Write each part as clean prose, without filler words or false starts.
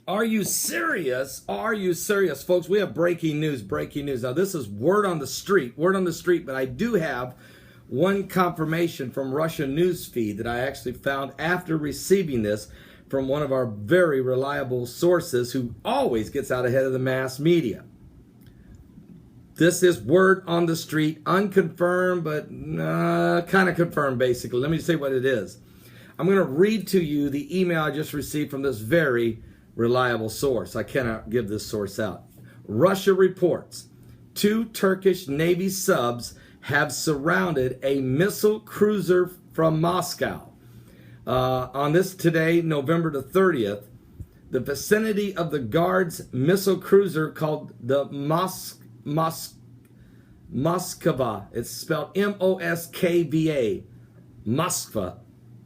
Are you serious? Are you serious, folks? We have breaking news, breaking news. Now, this is word on the street, but I do have one confirmation from Russian news feed that I actually found after receiving this from one of our very reliable sources who always gets out ahead of the mass media. This is word on the street, unconfirmed, but kind of confirmed, basically. Let me say what it is. I'm going to read to you the email I just received from this very reliable source. I cannot give this source out. Russia reports 2 Turkish Navy subs have surrounded a missile cruiser from Moscow. On this today, November the 30th, the vicinity of the Guards missile cruiser called the Moskva. It's spelled M-O-S-K-V-A. Moskva.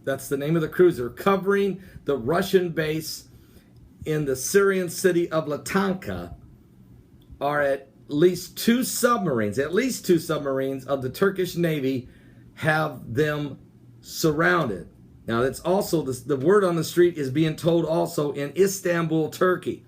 That's the name of the cruiser, covering the Russian base in the Syrian city of Latanka, are at least two submarines of the Turkish Navy have them surrounded. Now, it's also, the word on the street is being told also in Istanbul, Turkey.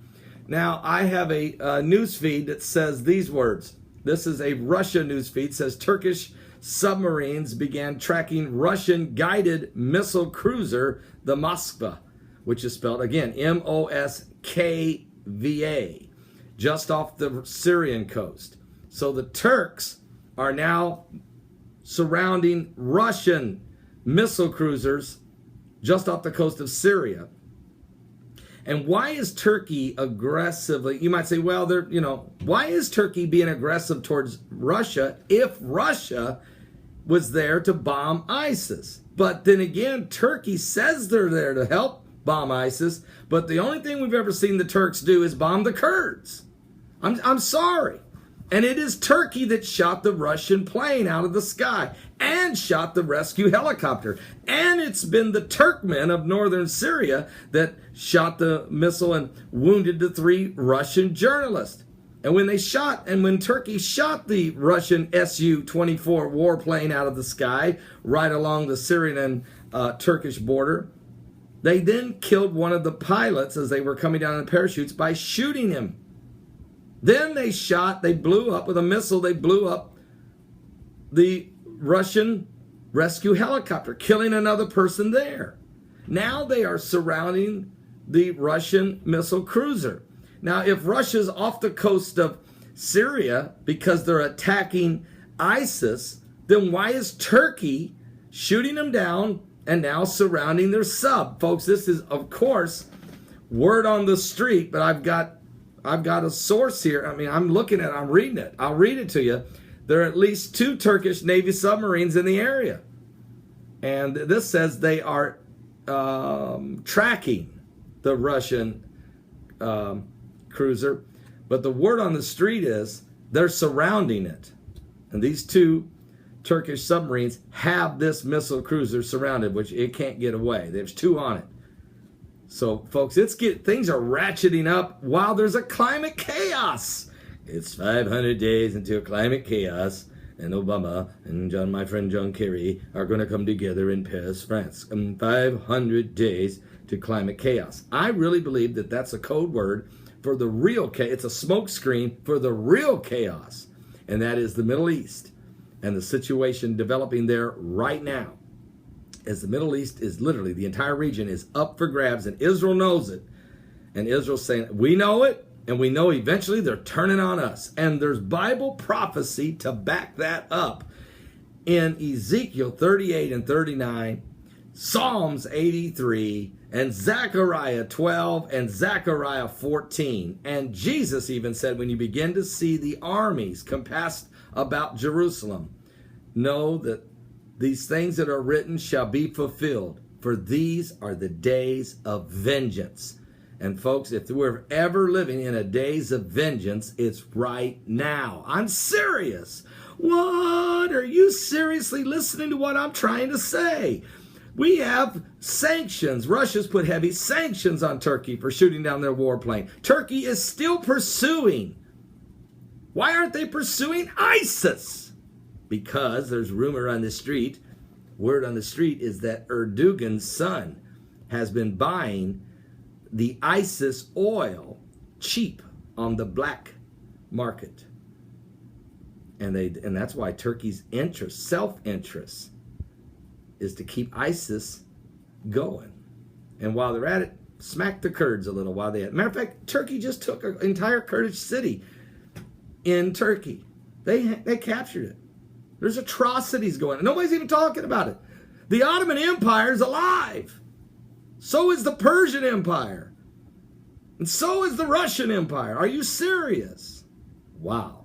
Now, I have a news feed that says these words. This is a Russia news feed. It says Turkish submarines began tracking Russian guided missile cruiser, the Moskva, which is spelled, again, M-O-S-K-V-A, just off the Syrian coast. So the Turks are now surrounding Russian missile cruisers just off the coast of Syria. And why is Turkey aggressively, you might say, well, why is Turkey being aggressive towards Russia if Russia was there to bomb ISIS? But then again, Turkey says they're there to help bomb ISIS, but the only thing we've ever seen the Turks do is bomb the Kurds. I'm sorry. And it is Turkey that shot the Russian plane out of the sky and shot the rescue helicopter. And it's been the Turkmen of northern Syria that shot the missile and wounded the 3 Russian journalists. And when Turkey shot the Russian Su-24 warplane out of the sky right along the Syrian and Turkish border, they then killed one of the pilots as they were coming down in parachutes by shooting him. Then they blew up with a missile, they blew up the Russian rescue helicopter, killing another person there. Now they are surrounding the Russian missile cruiser. Now, if Russia's off the coast of Syria because they're attacking ISIS, then why is Turkey shooting them down and now surrounding their sub? Folks, this is, of course, word on the street, but I've got a source here. I mean, I'm reading it. I'll read it to you. There are at least 2 Turkish Navy submarines in the area. And this says they are tracking the Russian cruiser. But the word on the street is they're surrounding it. And these 2 Turkish submarines have this missile cruiser surrounded, which it can't get away. There's 2 on it. So, folks, things are ratcheting up while there's a climate chaos. It's 500 days until climate chaos, and Obama and my friend John Kerry are going to come together in Paris, France. 500 days to climate chaos. I really believe that that's a code word for the real chaos. It's a smokescreen for the real chaos, and that is the Middle East and the situation developing there right now. As the Middle East is literally, the entire region is up for grabs, and Israel knows it. And Israel's saying, we know it, and we know eventually they're turning on us. And there's Bible prophecy to back that up in Ezekiel 38 and 39, Psalms 83, and Zechariah 12, and Zechariah 14. And Jesus even said, when you begin to see the armies compassed about Jerusalem, know that these things that are written shall be fulfilled, for these are the days of vengeance. And folks, if we're ever living in a days of vengeance, it's right now. I'm serious. What? Are you seriously listening to what I'm trying to say? We have sanctions. Russia's put heavy sanctions on Turkey for shooting down their warplane. Turkey is still pursuing. Why aren't they pursuing ISIS? Because there's rumor on the street, word on the street is that Erdogan's son has been buying the ISIS oil cheap on the black market. And that's why Turkey's interest, self-interest, is to keep ISIS going. And while they're at it, smack the Kurds a little while they at. Matter of fact, Turkey just took an entire Kurdish city in Turkey. They captured it. There's atrocities going on. Nobody's even talking about it. The Ottoman Empire is alive. So is the Persian Empire. And so is the Russian Empire. Are you serious? Wow.